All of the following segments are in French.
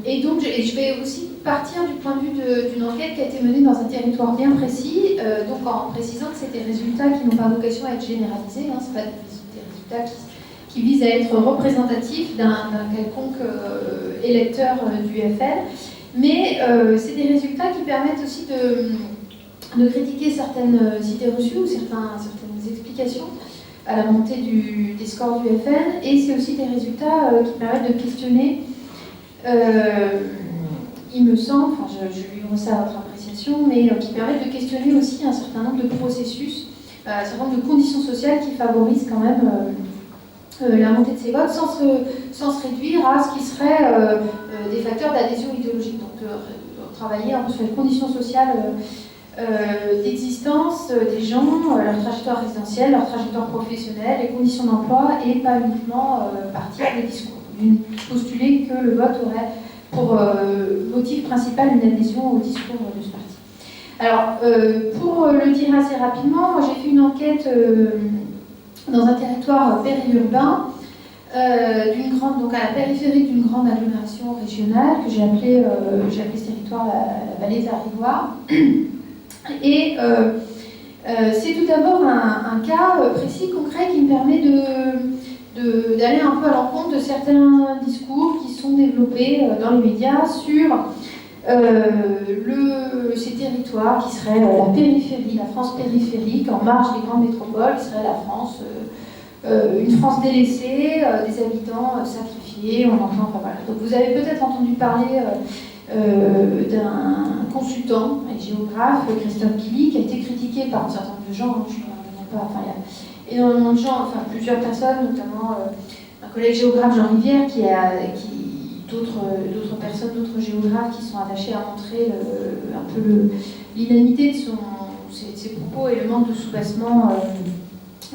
Et donc, je vais aussi partir du point de vue d'une enquête qui a été menée dans un territoire bien précis, donc en précisant que c'est des résultats qui n'ont pas vocation à être généralisés, hein, ce pas des résultats qui visent à être représentatifs d'un quelconque électeur du FN, mais c'est des résultats qui permettent aussi de critiquer certaines idées reçues ou certaines explications à la montée des scores du FN, et c'est aussi des résultats qui permettent de questionner, il me semble, enfin je livre ça à votre appréciation, mais qui permettent de questionner aussi un certain nombre de processus, un certain nombre de conditions sociales qui favorisent quand même la montée de ces votes sans se réduire à ce qui serait des facteurs d'adhésion idéologique. Donc travailler un peu sur les conditions sociales d'existence des gens, leur trajectoire résidentielle, leur trajectoire professionnelle, les conditions d'emploi, et pas uniquement partir des discours. Postuler que le vote aurait pour motif principal une adhésion au discours de ce parti. Alors, pour le dire assez rapidement, moi j'ai fait une enquête dans un territoire périurbain, donc à la périphérie d'une grande agglomération régionale, que j'ai appelé ce territoire la vallée de l'Arivoire. Et c'est tout d'abord un cas précis, concret, qui me permet d'aller un peu à l'encontre de certains discours qui sont développés dans les médias sur ces territoires qui seraient la périphérie, la France périphérique, en marge des grandes métropoles, qui serait la France, une France délaissée, des habitants sacrifiés, on entend pas mal. Donc vous avez peut-être entendu parler d'un consultant et géographe, Christophe Guilly, qui a été critiqué par un certain nombre de gens, je ne connais pas, enfin il y a énormément de gens, enfin plusieurs personnes, notamment un collègue géographe Jean Rivière, d'autres personnes, d'autres géographes qui sont attachés à montrer un peu l'inanité de ses propos et le manque de soubassement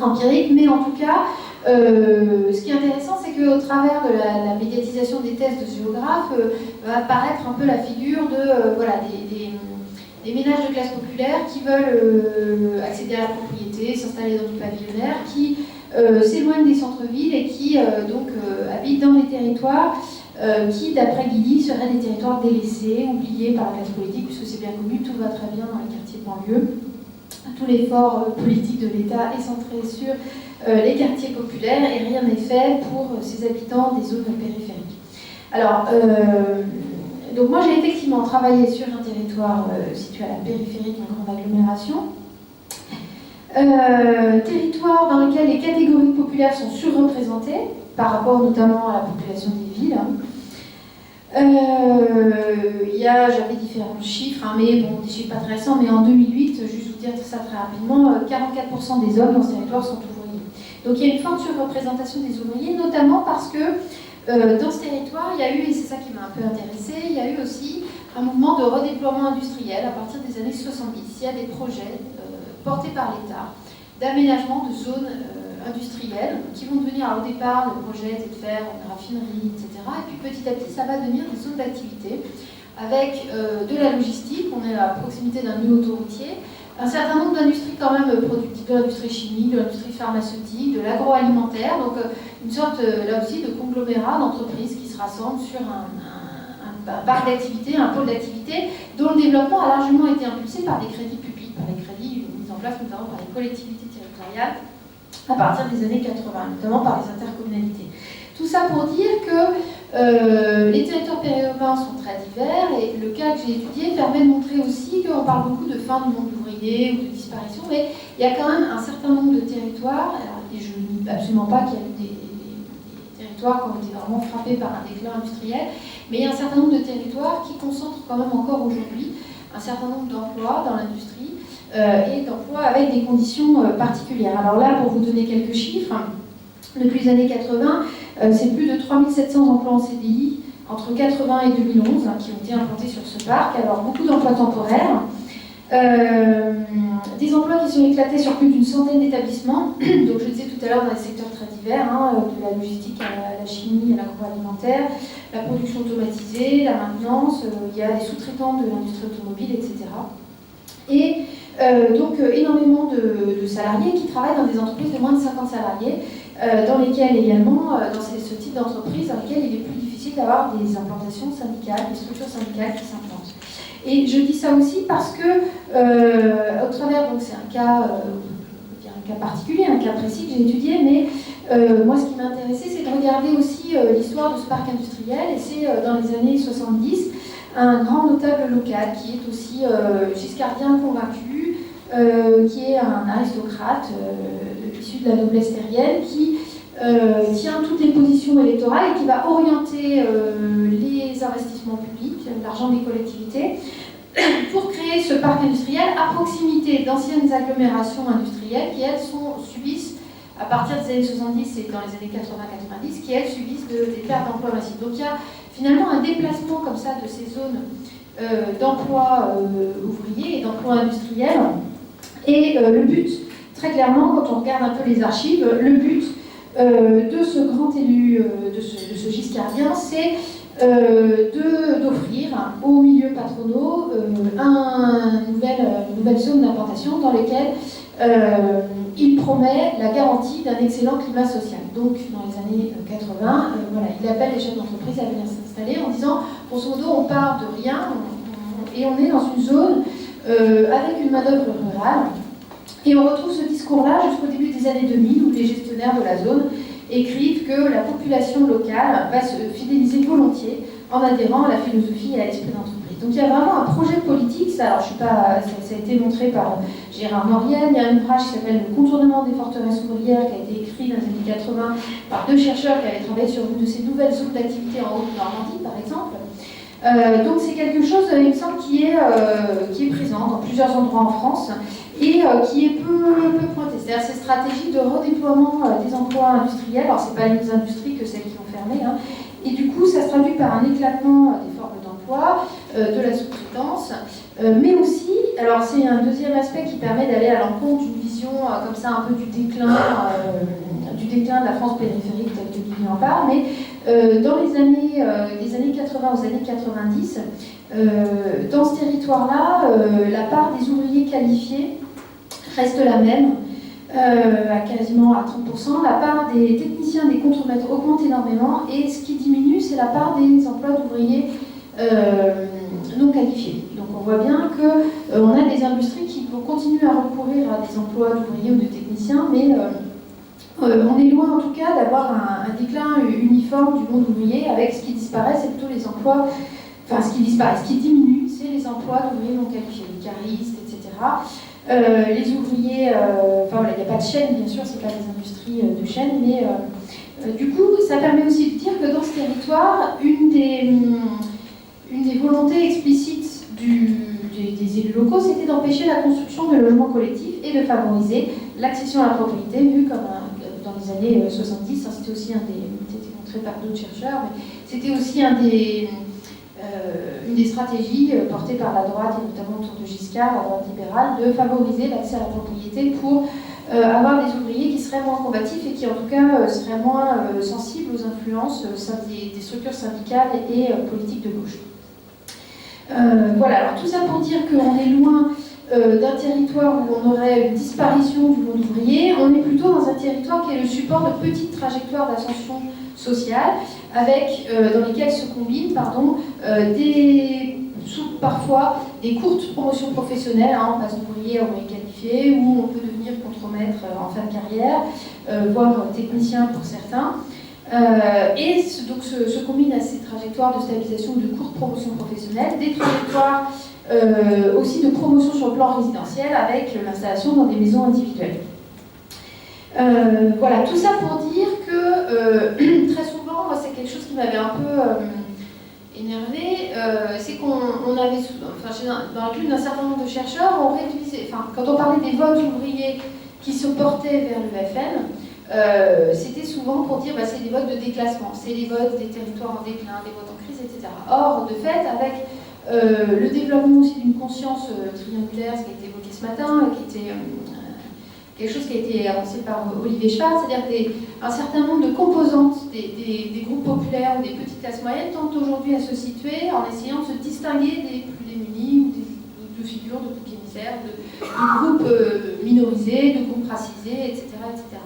empirique, mais en tout cas, ce qui est intéressant, c'est qu'au travers de la médiatisation des thèses de ce géographe, va apparaître un peu la figure des ménages de classe populaire qui veulent accéder à la propriété, s'installer dans du pavillonnaire, qui s'éloignent des centres-villes et qui habitent dans des territoires qui, d'après Guilly, seraient des territoires délaissés, oubliés par la classe politique, puisque c'est bien connu, tout va très bien dans les quartiers de banlieue. Tout l'effort politique de l'État est centré sur les quartiers populaires et rien n'est fait pour ces habitants des zones périphériques. Alors, donc moi j'ai effectivement travaillé sur un territoire situé à la périphérie d'une grande agglomération, territoire dans lequel les catégories populaires sont surreprésentées par rapport notamment à la population des villes. J'avais différents chiffres, hein, mais bon, des chiffres pas très récents, mais en 2008, juste vous dire ça très rapidement, 44% des hommes dans ce territoire sont ouvriers. Donc il y a une forte surreprésentation des ouvriers, notamment parce que dans ce territoire, il y a eu, et c'est ça qui m'a un peu intéressée, il y a eu aussi un mouvement de redéploiement industriel à partir des années 70. Il y a des projets portés par l'État d'aménagement de zones industrielles qui vont devenir, au départ, le projet était de faire une raffinerie, etc. Et puis petit à petit, ça va devenir des zones d'activité avec de la logistique, on est à proximité d'un nœud autoroutier, un certain nombre d'industries quand même productives, de l'industrie chimique, de l'industrie pharmaceutique, de l'agroalimentaire, donc une sorte là aussi de conglomérat d'entreprises qui se rassemblent sur un parc d'activité, un pôle d'activité dont le développement a largement été impulsé par des crédits publics, par les crédits mis en place notamment par les collectivités territoriales à partir des années 80, notamment par les intercommunalités. Tout ça pour dire que les territoires périurbains sont très divers et le cas que j'ai étudié permet de montrer aussi qu'on parle beaucoup de fin du monde ouvrier ou de disparition, mais il y a quand même un certain nombre de territoires, et je ne dis absolument pas qu'il y a eu des territoires qui ont été vraiment frappés par un déclin industriel, mais il y a un certain nombre de territoires qui concentrent quand même encore aujourd'hui un certain nombre d'emplois dans l'industrie et d'emplois avec des conditions particulières. Alors là, pour vous donner quelques chiffres, depuis les années 80, c'est plus de 3700 emplois en CDI entre 80 et 2011 qui ont été implantés sur ce parc. Alors beaucoup d'emplois temporaires, des emplois qui sont éclatés sur plus d'une centaine d'établissements. Donc je le disais tout à l'heure, dans des secteurs très divers, de la logistique à la chimie, à l'agroalimentaire, la production automatisée, la maintenance, il y a des sous-traitants de l'industrie automobile, etc. Et donc énormément de salariés qui travaillent dans des entreprises de moins de 50 salariés, dans lesquelles également, dans ce type d'entreprise, dans lesquelles il est plus difficile difficile d'avoir des implantations syndicales, des structures syndicales qui s'implantent. Et je dis ça aussi parce que, au travers, donc c'est un cas particulier, un cas précis que j'ai étudié, mais moi ce qui m'a intéressé, c'est de regarder aussi l'histoire de ce parc industriel, et c'est dans les années 70, un grand notable local qui est aussi giscardien convaincu, qui est un aristocrate issu de la noblesse terrienne, qui tient toutes les positions électorales et qui va orienter les investissements publics, l'argent des collectivités, pour créer ce parc industriel à proximité d'anciennes agglomérations industrielles qui, elles, subissent, à partir des années 70 et dans les années 80-90, qui, elles, subissent des pertes d'emplois massives. Donc il y a finalement un déplacement comme ça de ces zones d'emploi ouvriers et d'emploi industriels. Et le but, très clairement, quand on regarde un peu les archives, le but de ce grand élu, de ce giscardien, c'est d'offrir aux milieux patronaux une nouvelle zone d'implantation dans laquelle il promet la garantie d'un excellent climat social. Donc, dans les années 80, voilà, il appelle les chefs d'entreprise à venir s'installer en disant, grosso modo, on part de rien et on est dans une zone avec une main-d'œuvre rurale. Et on retrouve ce discours-là jusqu'au début des années 2000, où les gestionnaires de la zone écrivent que la population locale va se fidéliser volontiers en adhérant à la philosophie et à l'esprit d'entreprise. Donc il y a vraiment un projet politique, ça a été montré par Gérard Moriel, il y a un ouvrage qui s'appelle Le contournement des forteresses ouvrières, qui a été écrit dans les années 80 par deux chercheurs qui avaient travaillé sur une de ces nouvelles zones d'activité en Haute-Normandie, par exemple. Donc c'est quelque chose, il me semble, qui est présent dans plusieurs endroits en France et qui est peu pointé. C'est-à-dire ces stratégies de redéploiement des emplois industriels, alors c'est pas les mêmes industries que celles qui ont fermé, hein, et du coup ça se traduit par un éclatement des formes d'emploi, de la sous-traitance, mais aussi, alors c'est un deuxième aspect qui permet d'aller à l'encontre d'une vision comme ça un peu du déclin de la France périphérique telle que Guy en parle, mais dans les années 80 aux années 90, dans ce territoire-là, la part des ouvriers qualifiés reste la même, à quasiment à 30%. La part des techniciens, des contremaîtres augmente énormément, et ce qui diminue, c'est la part des emplois d'ouvriers non qualifiés. Donc on voit bien qu'on a des industries qui vont continuer à recourir à des emplois d'ouvriers ou de techniciens, mais on est loin en tout cas d'avoir un déclin uniforme du monde ouvrier, avec ce qui disparaît, c'est plutôt les emplois, enfin ce qui disparaît, ce qui diminue, c'est les emplois d'ouvriers non qualifiés, les caristes, etc. Les ouvriers, enfin voilà, il n'y a pas de chaîne, bien sûr, c'est pas des industries de chaîne, mais du coup, ça permet aussi de dire que dans ce territoire, une des volontés explicites des élus locaux, c'était d'empêcher la construction de logements collectifs et de favoriser l'accession à la propriété, vu comme dans les années 70, hein, c'était aussi c'était montré par d'autres chercheurs, mais c'était aussi une des stratégies portées par la droite, et notamment autour de Giscard, la droite libérale, de favoriser l'accès à la propriété pour avoir des ouvriers qui seraient moins combatifs et qui en tout cas seraient moins sensibles aux influences des structures syndicales et politiques de gauche. Voilà, alors tout ça pour dire qu'on est loin d'un territoire où on aurait une disparition du monde ouvrier. On est plutôt dans un territoire qui est le support de petites trajectoires d'ascension sociale, avec, dans lesquelles se combinent parfois des courtes promotions professionnelles, hein, on passe d'ouvrier à ouvrier qualifié, où on peut devenir contremaître en fin de carrière, voire technicien pour certains. Donc se combinent à ces trajectoires de stabilisation ou de courte promotion professionnelle, des trajectoires aussi de promotion sur le plan résidentiel avec l'installation dans des maisons individuelles. Voilà, tout ça pour dire que très souvent, moi c'est quelque chose qui m'avait un peu énervé, c'est qu'on avait, dans la plume d'un certain nombre de chercheurs, on réduisait, quand on parlait des votes ouvriers qui se portaient vers l'UFM, c'était souvent pour dire c'est des votes de déclassement, c'est les votes des territoires en déclin, des votes en crise, etc. Or, de fait, avec le développement aussi d'une conscience triangulaire, ce qui a été évoqué ce matin, qui était quelque chose qui a été avancé par Olivier Schwartz, c'est-à-dire un certain nombre de composantes des groupes populaires ou des petites classes moyennes tentent aujourd'hui à se situer en essayant de se distinguer des plus démunis ou de figures de boucs émissaires, de groupes minorisés, de groupes racisés, etc., etc.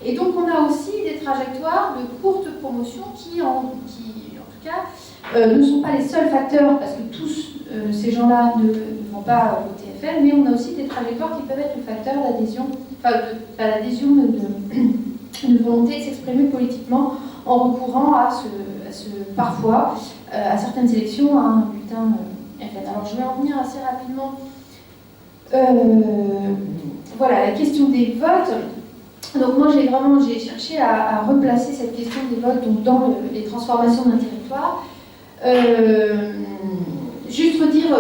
Et donc on a aussi des trajectoires de courte promotion qui en tout cas, ne sont pas les seuls facteurs, parce que tous ces gens-là ne vont pas voter FN, mais on a aussi des trajectoires qui peuvent être le facteur d'adhésion, enfin, pas d'adhésion, mais de volonté de s'exprimer politiquement en recourant parfois, à certaines élections, à un bulletin FN. Alors je vais en venir assez rapidement. Voilà, la question des votes. Donc moi j'ai cherché à replacer cette question des votes donc, dans les transformations d'un territoire. Juste redire,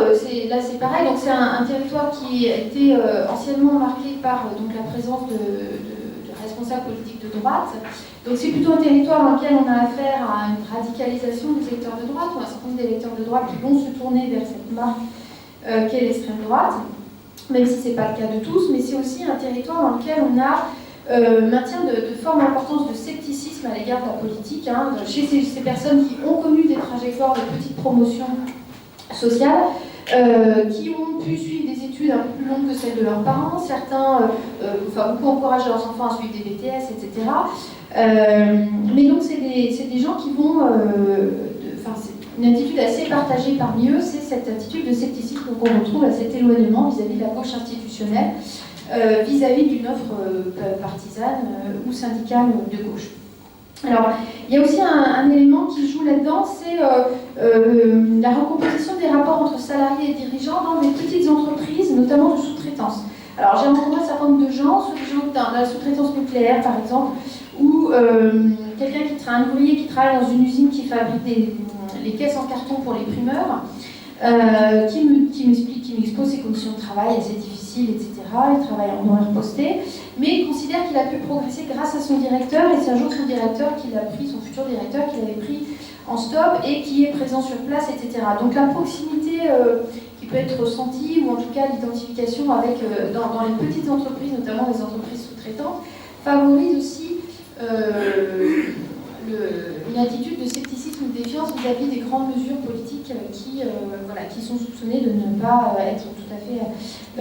là c'est pareil, donc c'est un territoire qui a été anciennement marqué par donc, la présence de responsables politiques de droite. Donc c'est plutôt un territoire dans lequel on a affaire à une radicalisation des électeurs de droite, ou un certain nombre d'électeurs de droite qui vont se tourner vers cette marque qu'est l'extrême droite, même si ce n'est pas le cas de tous, mais c'est aussi un territoire dans lequel on a maintien de forte importance de scepticisme à l'égard de la politique, hein, chez ces personnes qui ont connu des trajectoires de petite promotion sociale, qui ont pu suivre des études un peu plus longues que celles de leurs parents, certains, beaucoup encouragent leurs enfants à suivre des BTS, etc. Mais donc c'est des gens qui vont, c'est une attitude assez partagée parmi eux, c'est cette attitude de scepticisme qu'on retrouve à cet éloignement vis-à-vis de la gauche institutionnelle, vis-à-vis d'une offre partisane ou syndicale de gauche. Alors, il y a aussi un élément qui joue là-dedans, c'est la recomposition des rapports entre salariés et dirigeants dans des petites entreprises, notamment de sous-traitance. Alors, j'ai rencontré un certain nombre de gens, soit des gens de la sous-traitance nucléaire, par exemple, ou un ouvrier qui travaille dans une usine qui fabrique les caisses en carton pour les primeurs, qui m'expose ses conditions de travail assez difficiles, etc. Il travaille en horaire posté, mais il considère qu'il a pu progresser grâce à son directeur, et c'est un jour son directeur qui l'a pris, son futur directeur, qui l'avait pris en stop et qui est présent sur place, etc. Donc la proximité qui peut être ressentie, ou en tout cas l'identification avec, dans les petites entreprises, notamment les entreprises sous-traitantes, favorise aussi une attitude de scepticisme ou de défiance vis-à-vis des grandes mesures politiques qui sont soupçonnées de ne pas être tout à fait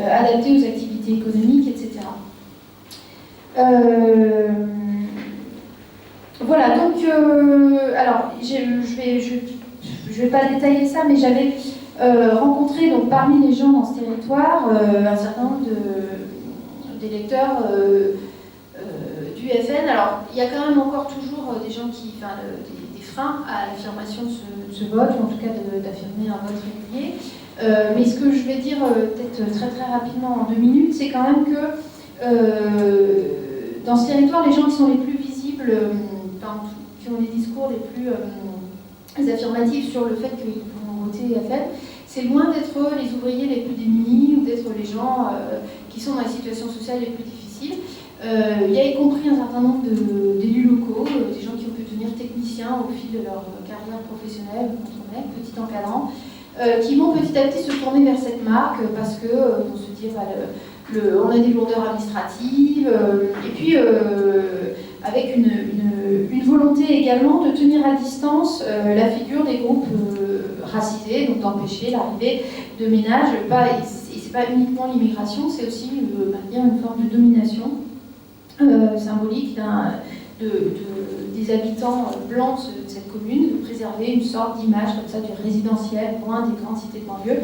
adaptées aux activités économiques, etc. Voilà, donc, alors, je vais pas détailler ça, mais j'avais rencontré donc, parmi les gens dans ce territoire un certain nombre d'électeurs du FN. Alors, il y a quand même encore toujours des gens des freins à l'affirmation de ce vote, ou en tout cas d'affirmer un vote régulier. Mais ce que je vais dire peut-être très très rapidement en 2 minutes, c'est quand même que dans ce territoire, les gens qui sont les plus visibles, qui ont les discours les plus affirmatifs sur le fait qu'ils vont voter FN, c'est loin d'être les ouvriers les plus démunis ou d'être les gens qui sont dans les situations sociales les plus difficiles. Il y a y compris un certain nombre d'élus locaux, des gens qui ont pu devenir techniciens au fil de leur carrière professionnelle, petits encadrants, qui vont petit à petit se tourner vers cette marque parce que vont se dire on a des lourdeurs administratives, et puis avec une volonté également de tenir à distance la figure des groupes racisés, donc d'empêcher l'arrivée de ménages, et c'est pas uniquement l'immigration, c'est aussi maintenir une forme de domination symbolique des habitants blancs de cette commune, de préserver une sorte d'image comme ça du résidentiel loin des grandes cités de banlieue,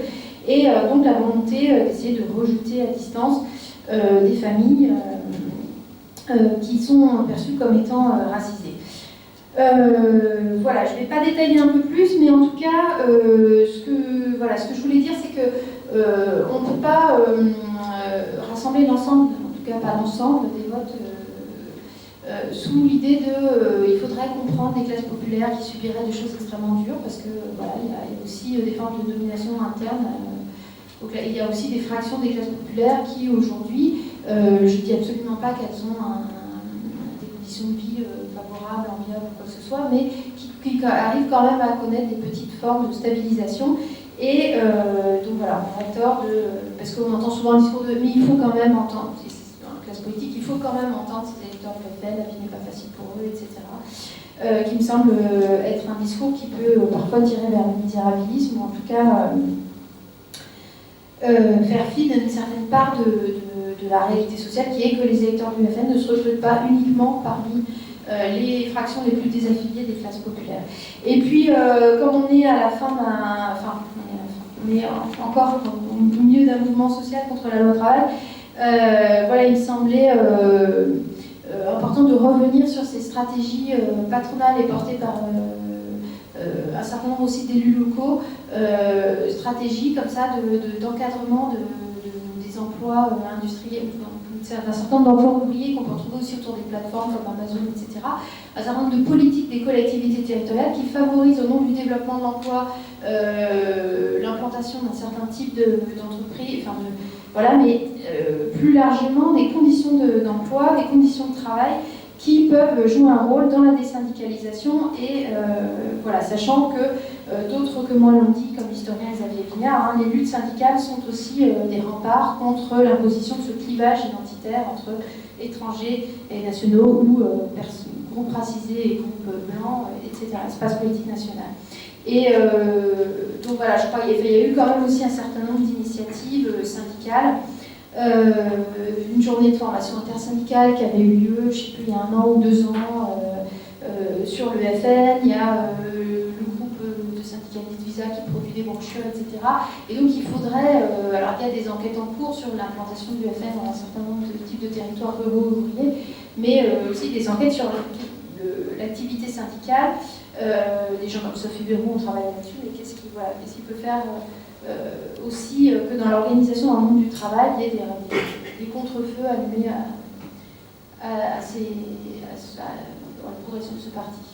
et donc la volonté d'essayer de rejeter à distance des familles qui sont perçues comme étant racisées. Voilà, je ne vais pas détailler un peu plus, mais en tout cas, ce que je voulais dire, c'est que on ne peut pas rassembler l'ensemble, en tout cas pas l'ensemble des votes, sous l'idée il faudrait comprendre des classes populaires qui subiraient des choses extrêmement dures, parce que voilà, il y a aussi des formes de domination interne. Donc là, il y a aussi des fractions des classes populaires qui aujourd'hui, je ne dis absolument pas qu'elles ont des conditions de vie favorables, enviables ou quoi que ce soit, mais qui arrivent quand même à connaître des petites formes de stabilisation. Et donc voilà, on a tort parce qu'on entend souvent le discours de mais il faut quand même entendre, dans la classe politique, il faut quand même entendre ces électeurs de FN, la vie n'est pas facile pour eux, etc. Qui me semble être un discours qui peut parfois tirer vers le misérabilisme, ou en tout cas faire fi d'une certaine part de la réalité sociale, qui est que les électeurs du FN ne se recrutent pas uniquement parmi les fractions les plus désaffiliées des classes populaires. Et puis, comme on est à la fin d'un... Enfin, on est encore au milieu d'un mouvement social contre la loi travail, voilà, il me semblait important de revenir sur ces stratégies patronales et portées par un certain nombre aussi d'élus locaux, stratégies comme ça d'encadrement des emplois industriels, d'un certain nombre d'emplois ouvriers qu'on peut retrouver aussi autour des plateformes comme Amazon, etc. Un certain nombre de politiques des collectivités territoriales qui favorisent au nom du développement de l'emploi l'implantation d'un certain type d'entreprise, voilà, mais plus largement des conditions d'emploi, des conditions de travail qui peuvent jouer un rôle dans la désyndicalisation et voilà, sachant que d'autres que moi l'ont dit, comme l'historien Xavier Vignard, les luttes syndicales sont aussi des remparts contre l'imposition de ce clivage identitaire entre étrangers et nationaux ou groupes racisés et groupes blancs, etc., espace politique national. Et donc voilà, je crois qu'il y a eu quand même aussi un certain nombre d'initiatives syndicales. Une journée de formation intersyndicale qui avait eu lieu, je ne sais plus, il y a 1 an ou 2 ans sur le FN. Il y a le groupe de syndicalistes Visa qui produit des brochures, etc. Et donc il faudrait, alors il y a des enquêtes en cours sur l'implantation du FN dans un certain nombre de types de territoires ruraux ouvriers, mais aussi des enquêtes sur l'activité syndicale. Des gens comme Sophie Béroux ont travaillé là-dessus, et qu'est-ce qu'il peut faire aussi que dans l'organisation dans le monde du travail, il y ait des contre-feux allumés à la progression de ce parti.